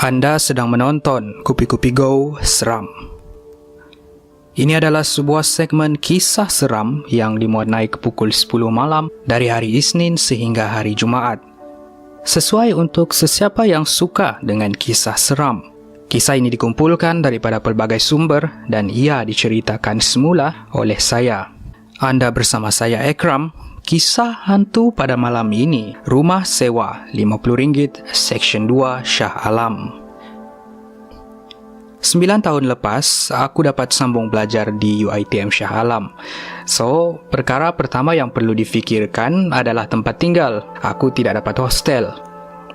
Anda sedang menonton Kupi-Kupi Go Seram. Ini adalah sebuah segmen kisah seram yang dimuat naik pukul 10 malam dari hari Isnin sehingga hari Jumaat. Sesuai untuk sesiapa yang suka dengan kisah seram. Kisah ini dikumpulkan daripada pelbagai sumber dan ia diceritakan semula oleh saya. Anda bersama saya Ekram. Kisah hantu pada malam ini, rumah sewa RM50, Seksyen 2, Shah Alam. 9 tahun lepas, aku dapat sambung belajar di UiTM Shah Alam. So, perkara pertama yang perlu difikirkan adalah tempat tinggal. Aku tidak dapat hostel.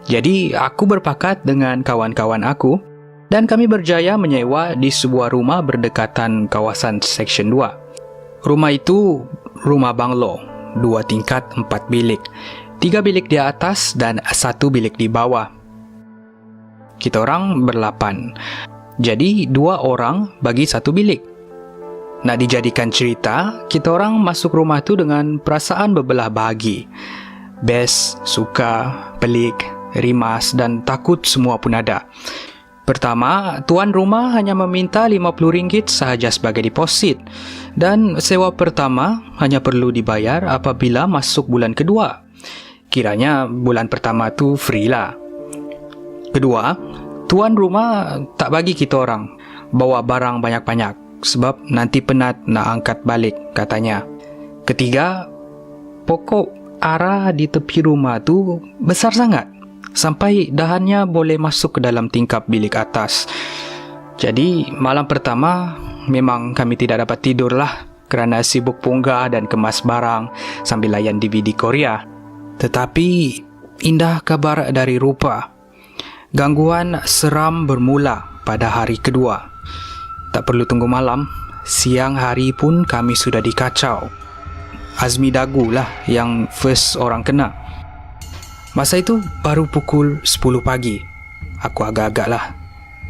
Jadi, aku berpakat dengan kawan-kawan aku dan kami berjaya menyewa di sebuah rumah berdekatan kawasan Seksyen 2. Rumah itu rumah banglo. 2 tingkat 4 bilik, 3 bilik di atas dan 1 bilik di bawah. Kita orang berlapan, jadi 2 orang bagi 1 bilik. Nak dijadikan cerita, kita orang masuk rumah tu dengan perasaan berbelah bahagi. Best, suka, pelik, rimas dan takut semua pun ada. Pertama, tuan rumah hanya meminta RM50 sahaja sebagai deposit dan sewa pertama hanya perlu dibayar apabila masuk bulan kedua. Kiranya bulan pertama tu free lah. Kedua, tuan rumah tak bagi kita orang bawa barang banyak-banyak sebab nanti penat nak angkat balik katanya. Ketiga, pokok ara di tepi rumah tu besar sangat. Sampai dahannya boleh masuk ke dalam tingkap bilik atas. Jadi malam pertama memang kami tidak dapat tidur lah kerana sibuk punggah dan kemas barang sambil layan DVD Korea. Tetapi indah kabar dari rupa. Gangguan seram bermula pada hari kedua. Tak perlu tunggu malam, siang hari pun kami sudah dikacau. Azmi Dagu lah yang first orang kena. Masa itu baru pukul 10 pagi. Aku agak-agak lah.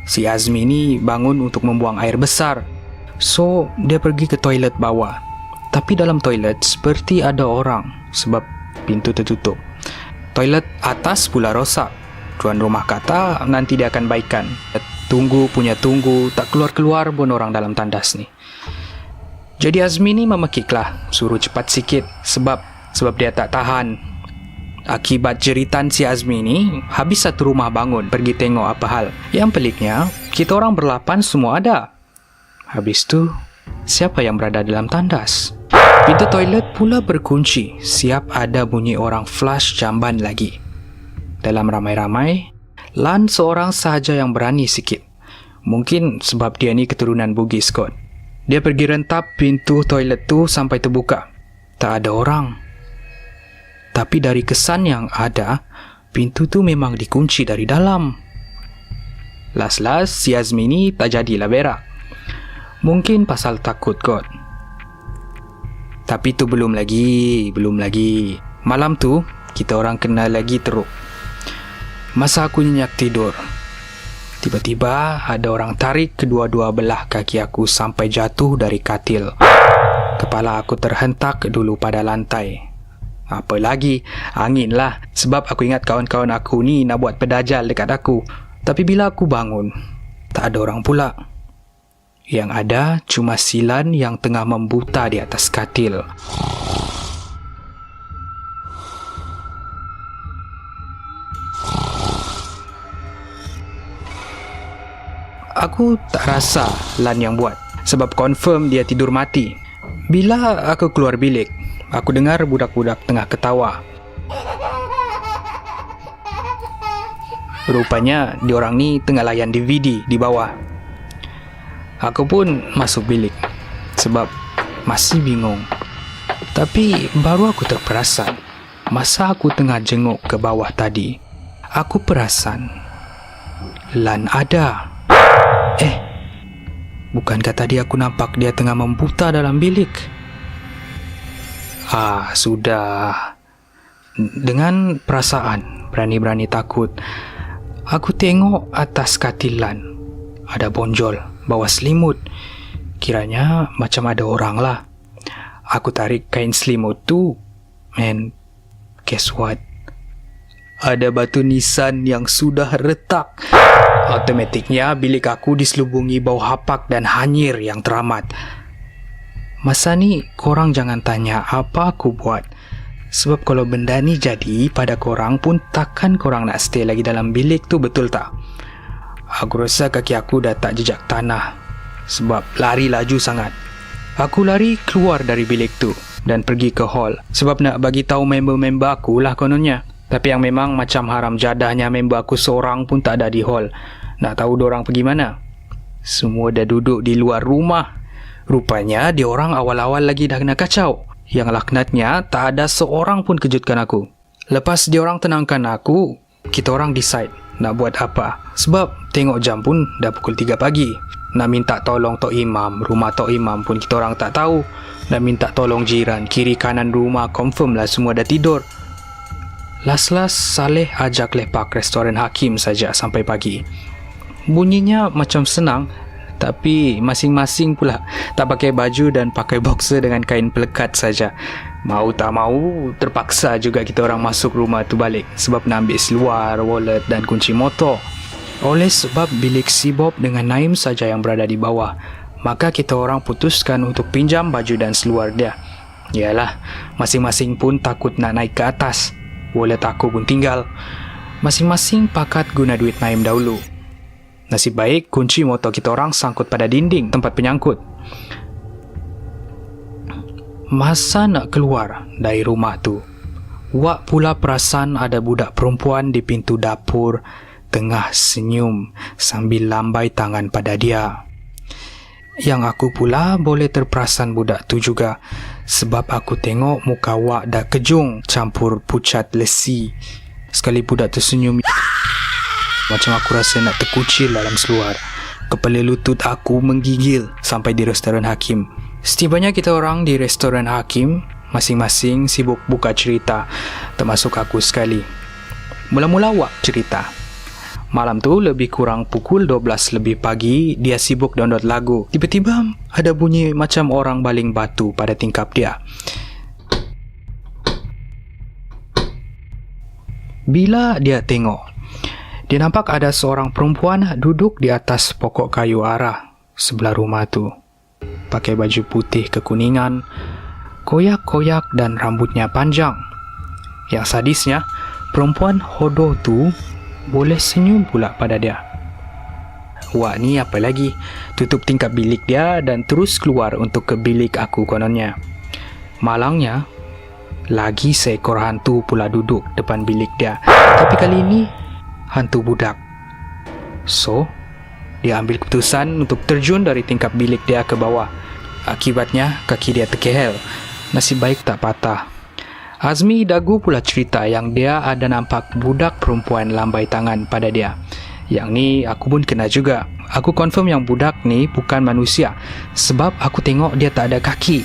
Si Azmi ni bangun untuk membuang air besar. So, dia pergi ke toilet bawah. Tapi dalam toilet seperti ada orang sebab pintu tertutup. Toilet atas pula rosak. Tuan rumah kata nanti dia akan baikkan. Tunggu punya tunggu, tak keluar-keluar pun orang dalam tandas ni. Jadi Azmi ni memekiklah, suruh cepat sikit sebab dia tak tahan. Akibat jeritan si Azmi ni, habis satu rumah bangun pergi tengok apa hal. Yang peliknya, kita orang berlapan semua ada. Habis tu, siapa yang berada dalam tandas? Pintu toilet pula berkunci, siap ada bunyi orang flush jamban lagi. Dalam ramai-ramai, Lan seorang sahaja yang berani sikit. Mungkin sebab dia ni keturunan Bugis kot. Dia pergi rentap pintu toilet tu sampai terbuka. Tak ada orang. Tapi dari kesan yang ada, pintu tu memang dikunci dari dalam. Las-las si Azmi ni tak jadilah berak. Mungkin pasal takut kot. Tapi tu belum lagi. Malam tu, kita orang kena lagi teruk. Masa aku nyenyak tidur, tiba-tiba ada orang tarik kedua-dua belah kaki aku sampai jatuh dari katil. Kepala aku terhentak dulu pada lantai. Apa lagi? Angin lah. Sebab aku ingat kawan-kawan aku ni nak buat pedajal dekat aku. Tapi bila aku bangun, tak ada orang pula. Yang ada cuma Silan yang tengah membuta di atas katil. Aku tak rasa Lan yang buat. Sebab confirm dia tidur mati. Bila aku keluar bilik, aku dengar budak-budak tengah ketawa. Rupanya diorang ni tengah layan DVD di bawah. Aku pun masuk bilik sebab masih bingung. Tapi baru aku terperasan. Masa aku tengah jenguk ke bawah tadi, aku perasan Lan ada. Bukankah tadi aku nampak dia tengah membuta dalam bilik? Sudah. Dengan perasaan berani-berani takut, aku tengok atas katil Lan. Ada bonjol, bawa selimut. Kiranya macam ada orang lah. Aku tarik kain selimut tu, and guess what? Ada batu nisan yang sudah retak. Automatiknya bilik aku diselubungi bau hapak dan hanyir yang teramat. Masa ni korang jangan tanya apa aku buat. Sebab kalau benda ni jadi pada korang pun takkan korang nak stay lagi dalam bilik tu, betul tak? Aku rasa kaki aku dah tak jejak tanah sebab lari laju sangat. Aku lari keluar dari bilik tu dan pergi ke hall sebab nak bagi tahu member-member aku lah kononnya. Tapi yang memang macam haram jadahnya, member aku seorang pun tak ada di hall. Nak tahu diorang pergi mana? Semua dah duduk di luar rumah. Rupanya diorang awal-awal lagi dah kena kacau. Yang laknatnya tak ada seorang pun kejutkan aku. Lepas diorang tenangkan aku, kita orang decide nak buat apa. Sebab tengok jam pun dah pukul 3 pagi. Nak minta tolong Tok Imam, rumah Tok Imam pun kita orang tak tahu. Nak minta tolong jiran, kiri kanan rumah confirm lah semua dah tidur. Las-las Saleh ajak lepak restoran Hakim saja sampai pagi. Bunyinya macam senang, tapi masing-masing pula tak pakai baju dan pakai boxer dengan kain pelekat saja. Mau tak mau, terpaksa juga kita orang masuk rumah tu balik sebab nak ambil seluar, wallet dan kunci motor. Oleh sebab bilik si Bob dengan Naim saja yang berada di bawah, maka kita orang putuskan untuk pinjam baju dan seluar dia. Yalah, masing-masing pun takut nak naik ke atas. Wallet aku pun tinggal. Masing-masing pakat guna duit Naim dahulu. Nasib baik kunci motor kita orang sangkut pada dinding tempat penyangkut. Masa nak keluar dari rumah tu, wak pula perasan ada budak perempuan di pintu dapur tengah senyum sambil lambai tangan pada dia. Yang aku pula boleh terperasan budak tu juga sebab aku tengok muka wak dah kejung campur pucat lesi. Sekali budak tu senyum, macam aku rasa nak terkucil dalam seluar. Kepala lutut aku menggigil sampai di restoran Hakim. Setibanya kita orang di restoran Hakim, masing-masing sibuk buka cerita, termasuk aku sekali. Mula-mula wak cerita. Malam tu lebih kurang pukul 12 lebih pagi, dia sibuk download lagu. Tiba-tiba ada bunyi macam orang baling batu pada tingkap dia. Bila dia tengok, dia nampak ada seorang perempuan duduk di atas pokok kayu arah sebelah rumah tu. Pakai baju putih kekuningan, koyak-koyak dan rambutnya panjang. Yang sadisnya, perempuan hodoh tu boleh senyum pula pada dia. Wak ni apa lagi, tutup tingkap bilik dia dan terus keluar untuk ke bilik aku kononnya. Malangnya, lagi seekor hantu pula duduk depan bilik dia. Tapi kali ini, hantu budak. So, dia ambil keputusan untuk terjun dari tingkap bilik dia ke bawah. Akibatnya, kaki dia terkehel. Nasib baik tak patah. Azmi Dagu pula cerita yang dia ada nampak budak perempuan lambai tangan pada dia. Yang ni aku pun kena juga. Aku confirm yang budak ni bukan manusia sebab aku tengok dia tak ada kaki.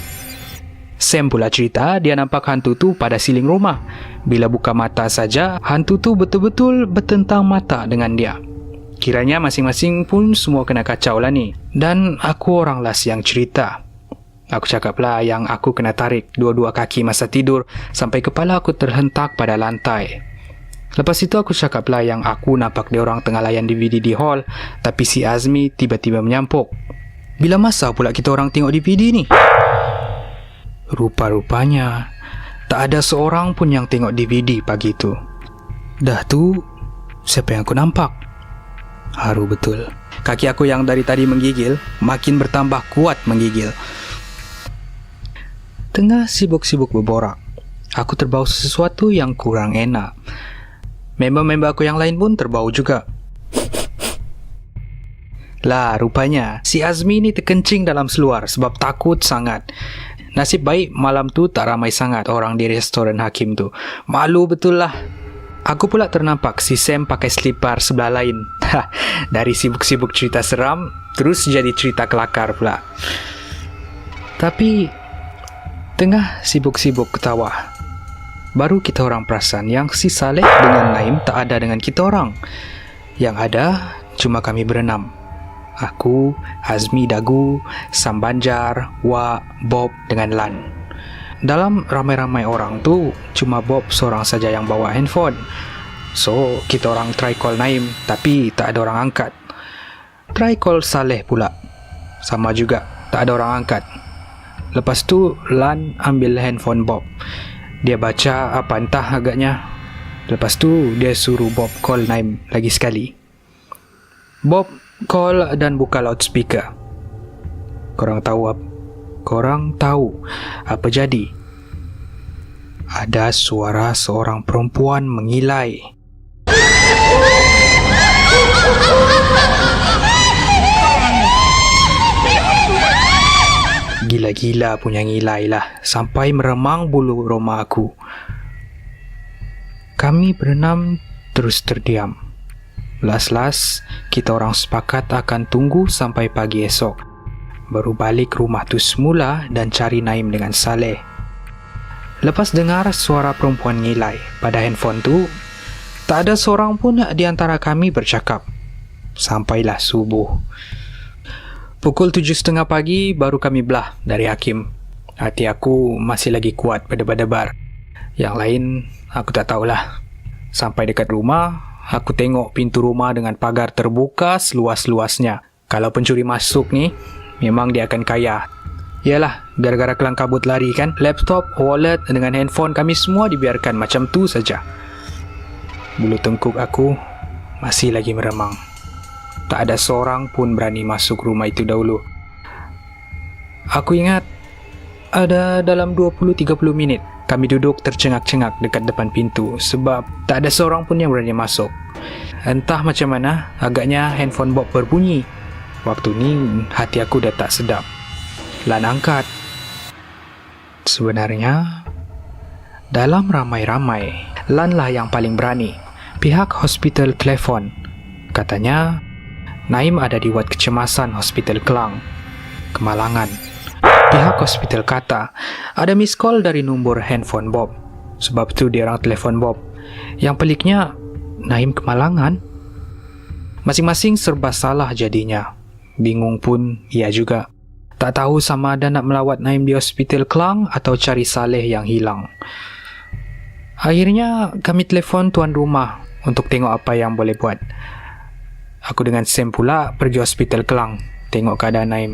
Sam pula cerita dia nampak hantu tu pada siling rumah. Bila buka mata saja, hantu tu betul-betul bertentang mata dengan dia. Kiranya masing-masing pun semua kena kacau lah ni. Dan aku orang last yang cerita. Aku cakaplah yang aku kena tarik dua-dua kaki masa tidur sampai kepala aku terhentak pada lantai. Lepas itu aku cakaplah yang aku nampak dia orang tengah layan DVD di hall, tapi si Azmi tiba-tiba menyampuk. Bila masa pula kita orang tengok DVD ni? Rupa-rupanya tak ada seorang pun yang tengok DVD pagi tu. Dah tu, siapa yang aku nampak? Haru betul. Kaki aku yang dari tadi menggigil makin bertambah kuat menggigil. Tengah sibuk-sibuk berborak, aku terbau sesuatu yang kurang enak. Member-member aku yang lain pun terbau juga. Lah, rupanya si Azmi ni terkencing dalam seluar sebab takut sangat. Nasib baik malam tu tak ramai sangat orang di restoran Hakim tu. Malu betul lah. Aku pula ternampak si Sam pakai selipar sebelah lain. Dari sibuk-sibuk cerita seram, terus jadi cerita kelakar pula. Tapi tengah sibuk-sibuk ketawa, baru kita orang perasan yang si Saleh dengan Naim tak ada dengan kita orang. Yang ada cuma kami berenam. Aku, Azmi Dagu, Sam Banjar, Wak, Bob dengan Lan. Dalam ramai-ramai orang tu, cuma Bob seorang saja yang bawa handphone. So, kita orang try call Naim, tapi tak ada orang angkat. Try call Saleh pula. Sama juga, tak ada orang angkat. Lepas tu, Lan ambil handphone Bob. Dia baca apa entah agaknya. Lepas tu, dia suruh Bob call Naim lagi sekali. Bob call dan buka loudspeaker. Korang tahu apa jadi? Ada suara seorang perempuan mengilai. Gila-gila punya ngilai lah, sampai meremang bulu roma aku. Kami berenam terus terdiam. Las-las, kita orang sepakat akan tunggu sampai pagi esok, baru balik rumah tu semula dan cari Naim dengan Saleh. Lepas dengar suara perempuan ngilai pada handphone tu, tak ada seorang pun di antara kami bercakap. Sampailah subuh. Pukul 7.30 pagi baru kami belah dari Hakim. Hati aku masih lagi kuat berdebar-debar. Yang lain aku tak tahulah. Sampai dekat rumah, aku tengok pintu rumah dengan pagar terbuka seluas-luasnya. Kalau pencuri masuk ni, memang dia akan kaya. Yalah, gara-gara kelang kabut lari kan, laptop, wallet dengan handphone kami semua dibiarkan macam tu saja. Bulu tengkuk aku masih lagi meremang. Tak ada seorang pun berani masuk rumah itu dahulu. Aku ingat ada dalam 20-30 minit kami duduk tercengak-cengak dekat depan pintu sebab tak ada seorang pun yang berani masuk. Entah macam mana, agaknya handphone Bob berbunyi. Waktu ni hati aku dah tak sedap. Lan angkat. Sebenarnya dalam ramai-ramai, Lan lah yang paling berani. Pihak hospital telefon. Katanya Naim ada di wad kecemasan Hospital Kelang, Kemalangan. Pihak hospital kata ada miss call dari nombor handphone Bob. Sebab tu dia orang telefon Bob. Yang peliknya, Naim Kemalangan. Masing-masing serba salah jadinya. Bingung pun ia juga. Tak tahu sama ada nak melawat Naim di Hospital Kelang atau cari Saleh yang hilang. Akhirnya kami telefon tuan rumah untuk tengok apa yang boleh buat. Aku dengan Sam pula pergi Hospital Kelang, tengok keadaan Naim.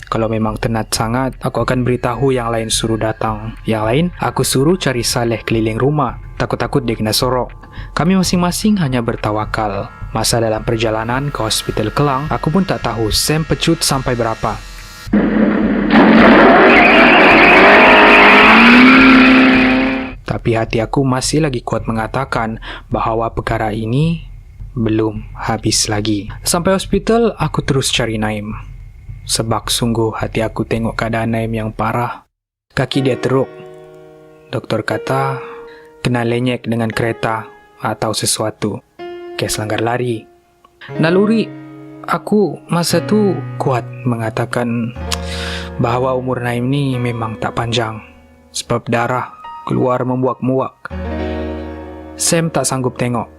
Kalau memang tenat sangat, aku akan beritahu yang lain suruh datang. Yang lain, aku suruh cari Saleh keliling rumah. Takut-takut dia kena sorok. Kami masing-masing hanya bertawakal. Masa dalam perjalanan ke Hospital Kelang, aku pun tak tahu Sam pecut sampai berapa. Tapi hati aku masih lagi kuat mengatakan bahawa perkara ini belum habis lagi. Sampai hospital, aku terus cari Naim. Sebab sungguh hati aku tengok keadaan Naim yang parah. Kaki dia teruk. Doktor kata kena lenyek dengan kereta atau sesuatu. Kes langgar lari. Naluri aku masa tu kuat mengatakan bahawa umur Naim ni memang tak panjang. Sebab darah keluar membuak-muak. Sam tak sanggup tengok.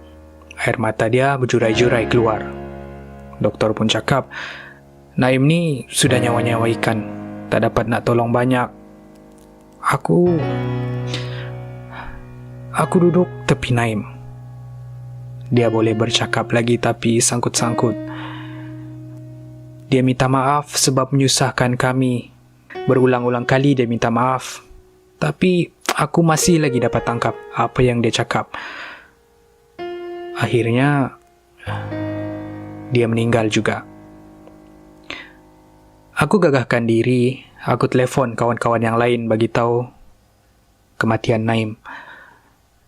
Air mata dia berjurai-jurai keluar. Doktor pun cakap, Naim ni sudah nyawa-nyawa ikan. Tak dapat nak tolong banyak. Aku duduk tepi Naim. Dia boleh bercakap lagi tapi sangkut-sangkut. Dia minta maaf sebab menyusahkan kami. Berulang-ulang kali dia minta maaf. Tapi aku masih lagi dapat tangkap apa yang dia cakap. Akhirnya, dia meninggal juga. Aku gagahkan diri, aku telefon kawan-kawan yang lain bagi tahu kematian Naim.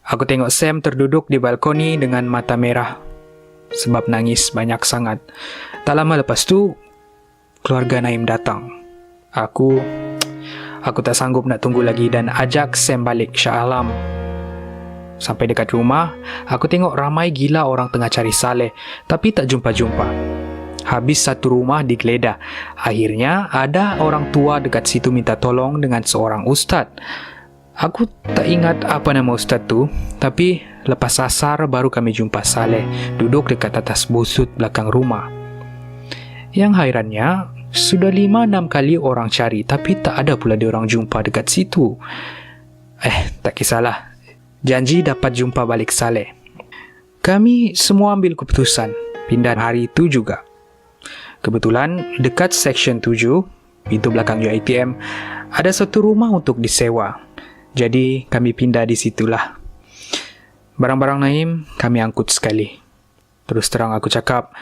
Aku tengok Sam terduduk di balkoni dengan mata merah sebab nangis banyak sangat. Tak lama lepas tu, keluarga Naim datang. Aku tak sanggup nak tunggu lagi dan ajak Sam balik Shah Alam. Sampai dekat rumah, aku tengok ramai gila orang tengah cari Saleh, tapi tak jumpa-jumpa. Habis satu rumah digeledah. Akhirnya, ada orang tua dekat situ minta tolong dengan seorang ustaz. Aku tak ingat apa nama ustaz tu, tapi lepas asar baru kami jumpa Saleh, duduk dekat atas busut belakang rumah. Yang hairannya, sudah 5-6 kali orang cari, tapi tak ada pula diorang jumpa dekat situ. Tak kisahlah. Janji dapat jumpa balik Saleh. Kami semua ambil keputusan pindah hari itu juga. Kebetulan dekat Section 7, pintu belakang UiTM, ada satu rumah untuk disewa. Jadi kami pindah di situlah. Barang-barang Naim kami angkut sekali. Terus terang aku cakap,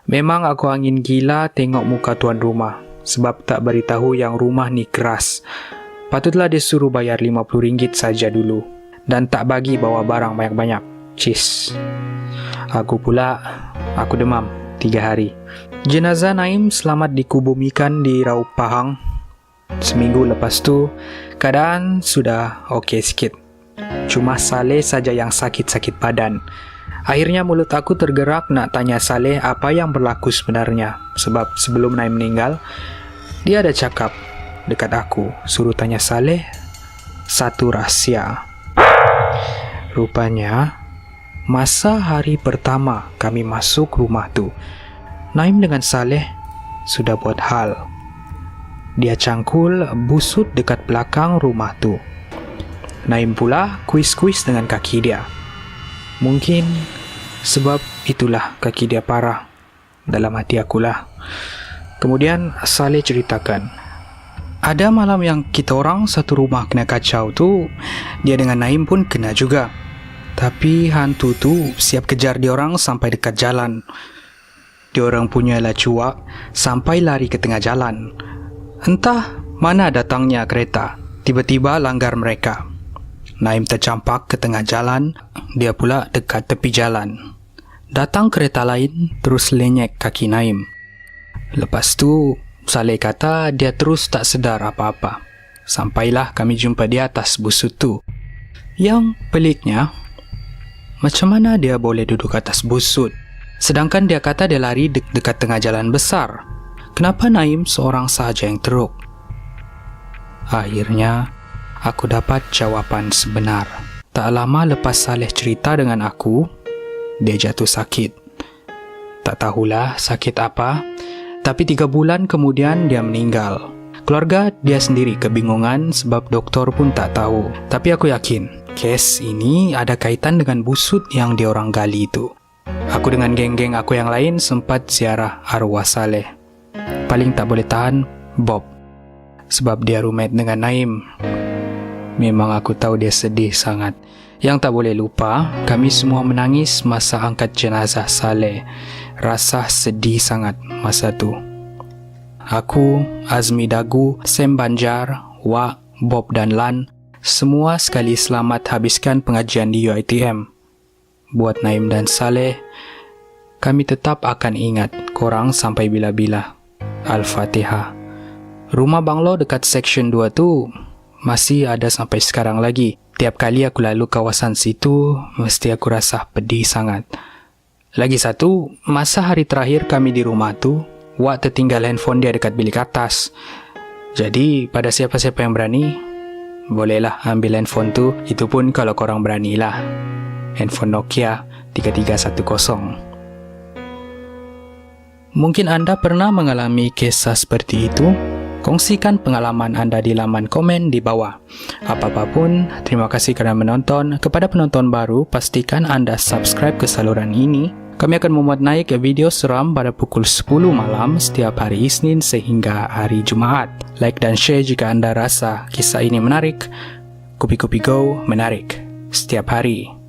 memang aku angin gila tengok muka tuan rumah sebab tak beritahu yang rumah ni keras. Patutlah dia suruh bayar RM50 saja dulu dan tak bagi bawa barang banyak-banyak. Cis. Aku demam 3 hari. Jenazah Naim selamat dikubumikan di Raub Pahang. Seminggu lepas tu, keadaan sudah okey sikit. Cuma Saleh saja yang sakit-sakit badan. Akhirnya mulut aku tergerak nak tanya Saleh apa yang berlaku sebenarnya. Sebab sebelum Naim meninggal, dia ada cakap dekat aku, suruh tanya Saleh satu rahsia. Rupanya, masa hari pertama kami masuk rumah tu, Naim dengan Saleh sudah buat hal. Dia cangkul busut dekat belakang rumah tu. Naim pula kuis-kuis dengan kaki dia. Mungkin sebab itulah kaki dia parah. Dalam hati akulah. Kemudian Saleh ceritakan, ada malam yang kita orang satu rumah kena kacau tu, dia dengan Naim pun kena juga. Tapi hantu tu siap kejar diorang sampai dekat jalan. Diorang punya lah cuak sampai lari ke tengah jalan. Entah mana datangnya kereta, tiba-tiba langgar mereka. Naim tercampak ke tengah jalan, dia pula dekat tepi jalan. Datang kereta lain terus lenyek kaki Naim. Lepas tu Saleh kata dia terus tak sedar apa-apa. Sampailah kami jumpa di atas busut tu. Yang peliknya, macam mana dia boleh duduk atas busut? Sedangkan dia kata dia lari dekat tengah jalan besar. Kenapa Naim seorang sahaja yang teruk? Akhirnya, aku dapat jawapan sebenar. Tak lama lepas Saleh cerita dengan aku, dia jatuh sakit. Tak tahulah sakit apa, tapi 3 bulan kemudian dia meninggal. Keluarga dia sendiri kebingungan sebab doktor pun tak tahu. Tapi aku yakin, kes ini ada kaitan dengan busut yang diorang gali itu. Aku dengan geng-geng aku yang lain sempat ziarah arwah Saleh. Paling tak boleh tahan, Bob. Sebab dia roommate dengan Naim. Memang aku tahu dia sedih sangat. Yang tak boleh lupa, kami semua menangis masa angkat jenazah Saleh. Rasa sedih sangat masa tu. Aku, Azmi Dagu, Sam Banjar, Wak, Bob dan Lan, semua sekali selamat habiskan pengajian di UiTM. Buat Naim dan Saleh, kami tetap akan ingat korang sampai bila-bila. Al-Fatihah. Rumah banglo dekat Section 2 tu masih ada sampai sekarang lagi. Tiap kali aku lalu kawasan situ, mesti aku rasa pedih sangat. Lagi satu, masa hari terakhir kami di rumah tu, Wak tertinggal handphone dia dekat bilik atas. Jadi, pada siapa-siapa yang berani, bolehlah ambil handphone tu. Itu pun kalau korang beranilah. Handphone Nokia 3310. Mungkin anda pernah mengalami kisah seperti itu? Kongsikan pengalaman anda di laman komen di bawah. Apa-apa pun, terima kasih kerana menonton. Kepada penonton baru, pastikan anda subscribe ke saluran ini. Kami akan memuat naik video seram pada pukul 10 malam setiap hari Isnin sehingga hari Jumaat. Like dan share jika anda rasa kisah ini menarik. Kupi-Kupi Go menarik setiap hari.